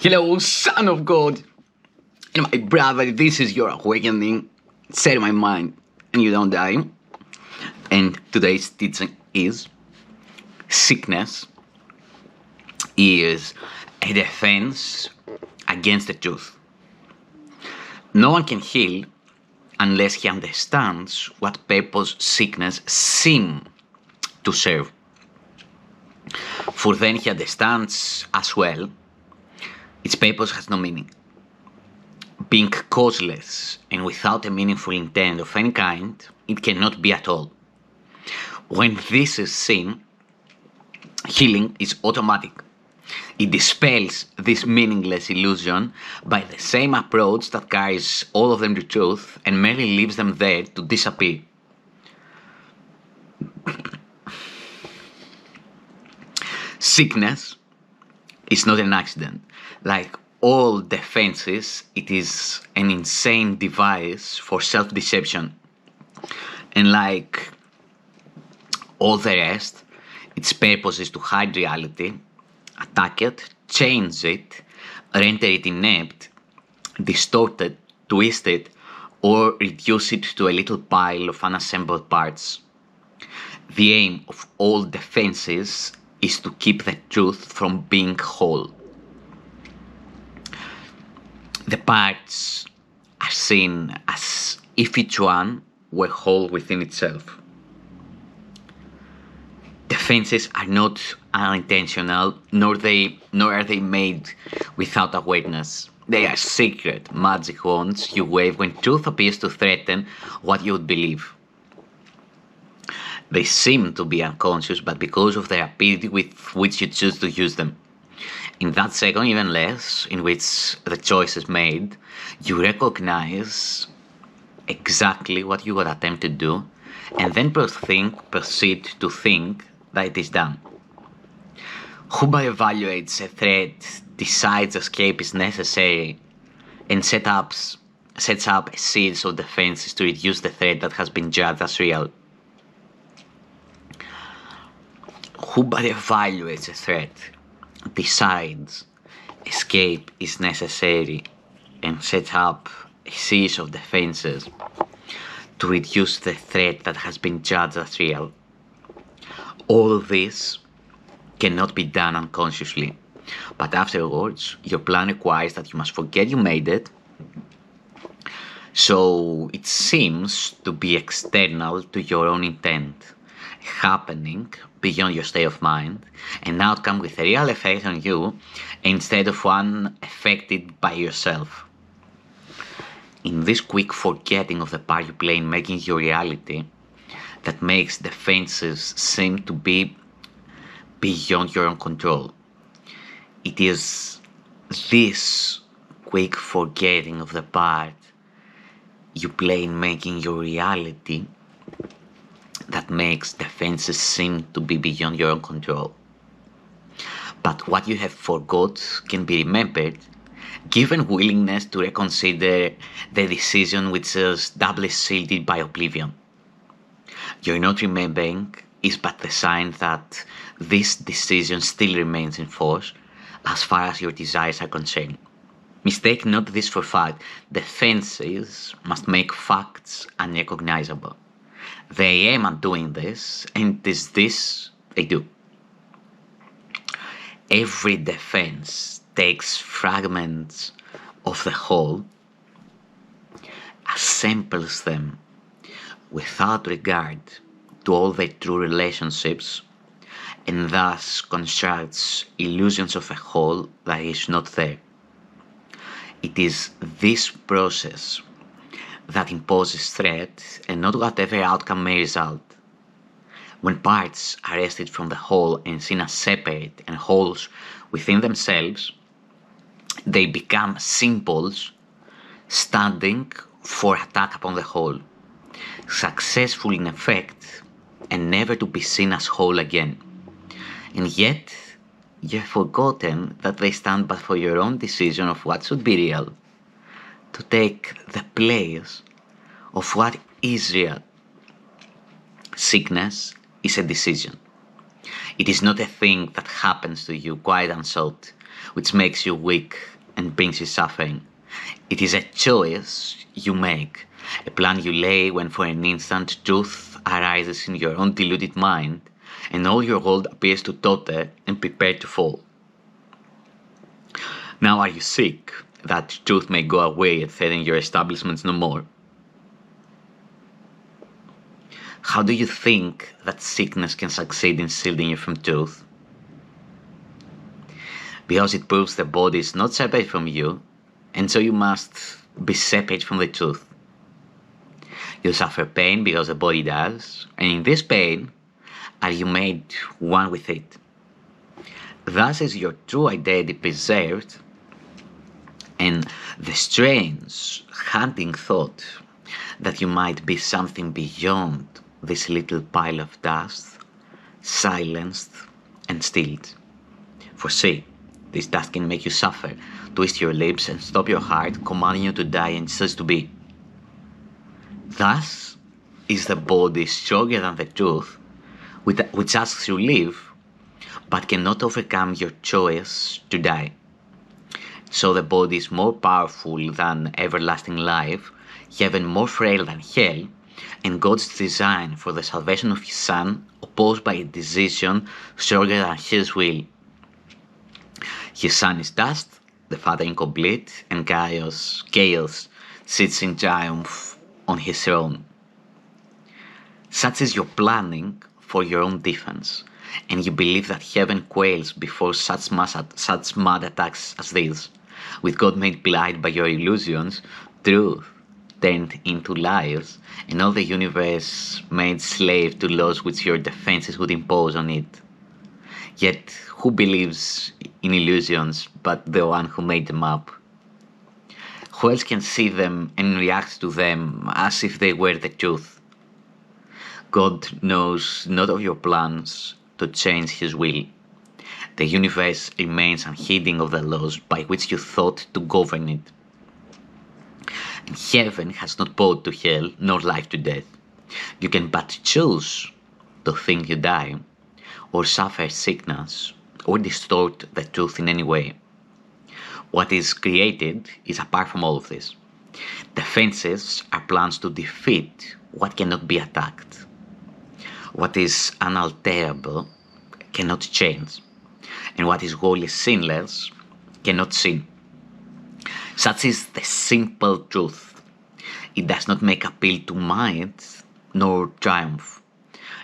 Hello, Son of God! And my brother, this is your awakening. Set my mind, and you don't die. And today's teaching is sickness is a defense against the truth. No one can heal unless he understands what purpose sickness seems to serve. For then he understands as well its purpose has no meaning. Being causeless and without a meaningful intent of any kind, it cannot be at all. When this is seen, healing is automatic. It dispels this meaningless illusion by the same approach that carries all of them to truth and merely leaves them there to disappear. Sickness is not an accident. Like all defenses, it is an insane device for self-deception. And like all the rest, its purpose is to hide reality, attack it, change it, render it inept, distort it, twist it, or reduce it to a little pile of unassembled parts. The aim of all defenses is to keep the truth from being whole. The parts are seen as if each one were whole within itself. Defenses are not unintentional, nor are they made without awareness. They are secret magic wands you wave when truth appears to threaten what you would believe. They seem to be unconscious, but because of the rapidity with which you choose to use them. In that second, even less, in which the choice is made, you recognize exactly what you would attempt to do, and then proceed to think that it is done. Who by evaluates a threat, decides escape is necessary, and sets up a series of defenses to reduce the threat that has been judged as real. Who but evaluates a threat, decides escape is necessary, and sets up a series of defenses to reduce the threat that has been judged as real. All this cannot be done unconsciously, but afterwards your plan requires that you must forget you made it, so it seems to be external to your own intent, happening beyond your state of mind, an outcome with a real effect on you instead of one affected by yourself. In this quick forgetting of the part you play in making your reality, that makes defenses seem to be beyond your own control. It is this quick forgetting of the part you play in making your reality that makes defenses seem to be beyond your own control. But what you have forgot can be remembered, given willingness to reconsider the decision which is doubly shielded by oblivion. Your not remembering is but the sign that this decision still remains in force as far as your desires are concerned. Mistake not this for fact. Defenses must make facts unrecognizable. They aim at doing this, and it is this they do. Every defense takes fragments of the whole, assembles them without regard to all their true relationships, and thus constructs illusions of a whole that is not there. It is this process that imposes threat and not whatever outcome may result. When parts are wrested from the whole and seen as separate and wholes within themselves, they become symbols standing for attack upon the whole, successful in effect and never to be seen as whole again. And yet, you have forgotten that they stand but for your own decision of what should be real, to take the place of what is real. Sickness is a decision. It is not a thing that happens to you quite unsought, which makes you weak and brings you suffering. It is a choice you make, a plan you lay when for an instant truth arises in your own deluded mind, and all your world appears to totter and prepare to fall. Now are you sick that truth may go away and threaten your establishments no more? How do you think that sickness can succeed in shielding you from truth? Because it proves the body is not separate from you, and so you must be separate from the truth. You suffer pain because the body does, and in this pain are you made one with it. Thus is your true identity preserved, and the strange, haunting thought that you might be something beyond this little pile of dust, silenced and stilled. For see, this dust can make you suffer, twist your lips and stop your heart, commanding you to die and cease to be. Thus is the body stronger than the truth, which asks you live, but cannot overcome your choice to die. So the body is more powerful than everlasting life, heaven more frail than hell, and God's design for the salvation of His Son opposed by a decision stronger than His will. His Son is dust, the Father incomplete, and chaos sits in triumph on His throne. Such is your planning for your own defense, and you believe that heaven quails before such mad attacks as these. With God made blind by your illusions, truth turned into lies, and all the universe made slave to laws which your defenses would impose on it. Yet who believes in illusions but the one who made them up? Who else can see them and react to them as if they were the truth? God knows not of your plans to change His will. The universe remains unheeding of the laws by which you thought to govern it. And heaven has not bowed to hell, nor life to death. You can but choose to think you die, or suffer sickness, or distort the truth in any way. What is created is apart from all of this. Defenses are plans to defeat what cannot be attacked. What is unalterable cannot change, and what is wholly sinless cannot sin. Such is the simple truth. It does not make appeal to might, nor triumph.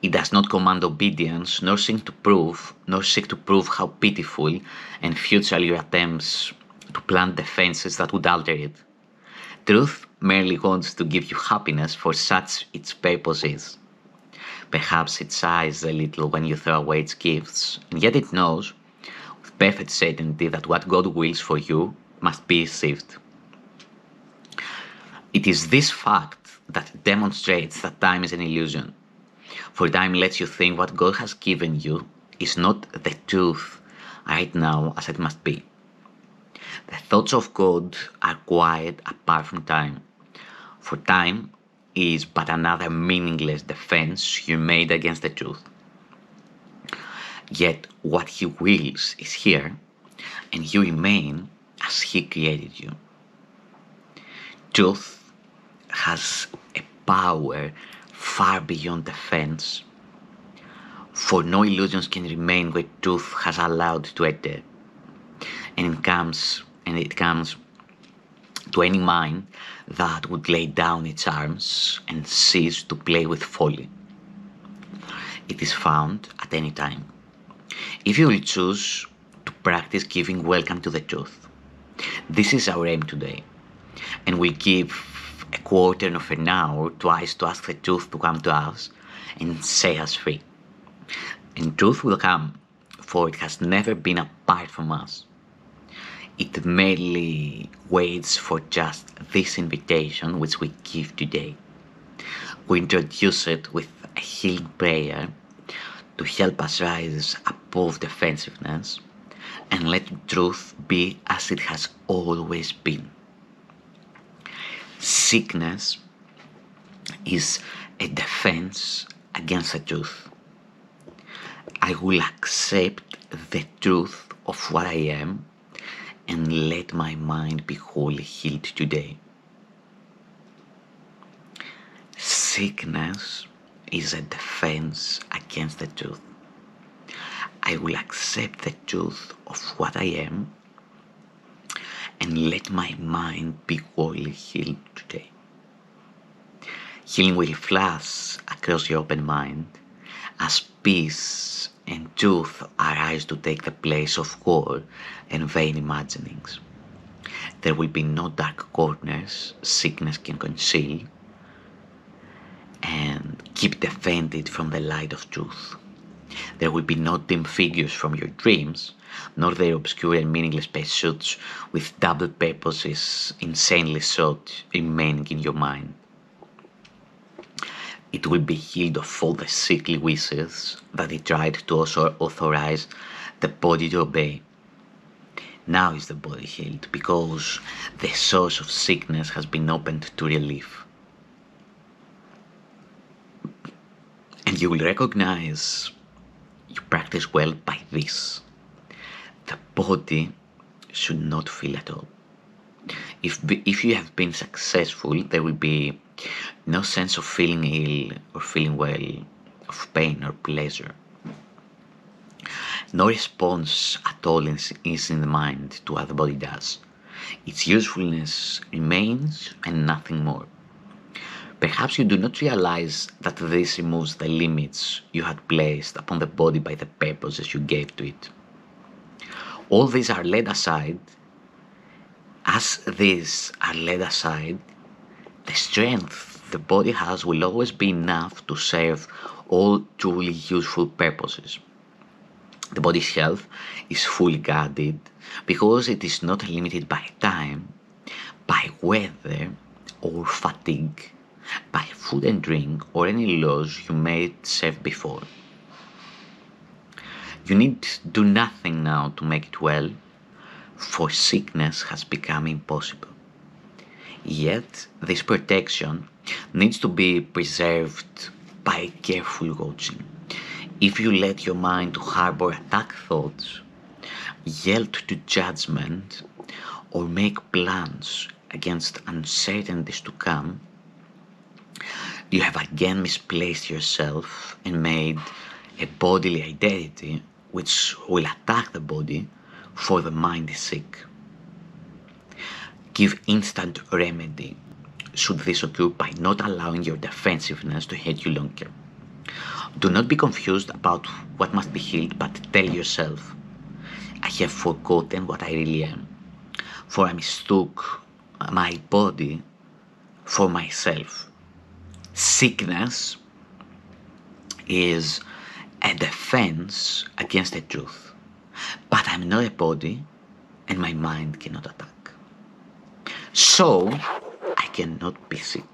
It does not command obedience, nor seek to prove how pitiful and futile your attempts to plant defenses that would alter it. Truth merely wants to give you happiness, for such its purpose is. Perhaps it sighs a little when you throw away its gifts, and yet it knows with perfect certainty that what God wills for you must be received. It is this fact that demonstrates that time is an illusion, for time lets you think what God has given you is not the truth right now as it must be. The thoughts of God are quiet apart from time, for time is but another meaningless defense you made against the truth. Yet what He wills is here, and you remain as He created you. Truth has a power far beyond defense, for no illusions can remain where truth has allowed to enter, and it comes to any mind that would lay down its arms and cease to play with folly. It is found at any time, if you will choose to practice giving welcome to the truth. This is our aim today, and we give a quarter of an hour twice to ask the truth to come to us and set us free. And truth will come, for it has never been apart from us. It merely waits for just this invitation which we give today. We introduce it with a healing prayer to help us rise above defensiveness and let truth be as it has always been. Sickness is a defense against the truth. I will accept the truth of what I am and let my mind be wholly healed today. Sickness is a defense against the truth. I will accept the truth of what I am and let my mind be wholly healed today. Healing will flash across your open mind as peace and truth arise to take the place of war and vain imaginings. There will be no dark corners sickness can conceal and keep defended from the light of truth. There will be no dim figures from your dreams, nor their obscure and meaningless pursuits with double purposes insanely sought remaining in your mind. It will be healed of all the sickly wishes that it tried to also authorize the body to obey. Now is the body healed because the source of sickness has been opened to relief. And you will recognize you practice well by this. The body should not feel at all. If you have been successful, there will be no sense of feeling ill or feeling well, of pain or pleasure. No response at all is in the mind to what the body does. Its usefulness remains and nothing more. Perhaps you do not realize that this removes the limits you had placed upon the body by the purposes you gave to it. All these are laid aside. As these are laid aside, the strength the body has will always be enough to serve all truly useful purposes. The body's health is fully guarded because it is not limited by time, by weather or fatigue, by food and drink or any laws you may serve before. You need do nothing now to make it well, for sickness has become impossible. Yet this protection needs to be preserved by careful watching. If you let your mind to harbor attack thoughts, yield to judgment, or make plans against uncertainties to come, you have again misplaced yourself and made a bodily identity which will attack the body, for the mind is sick. Give instant remedy should this occur by not allowing your defensiveness to hurt you longer. Do not be confused about what must be healed, but tell yourself, I have forgotten what I really am, for I mistook my body for myself. Sickness is a defense against the truth, but I'm not a body and my mind cannot attack. So I cannot be sick.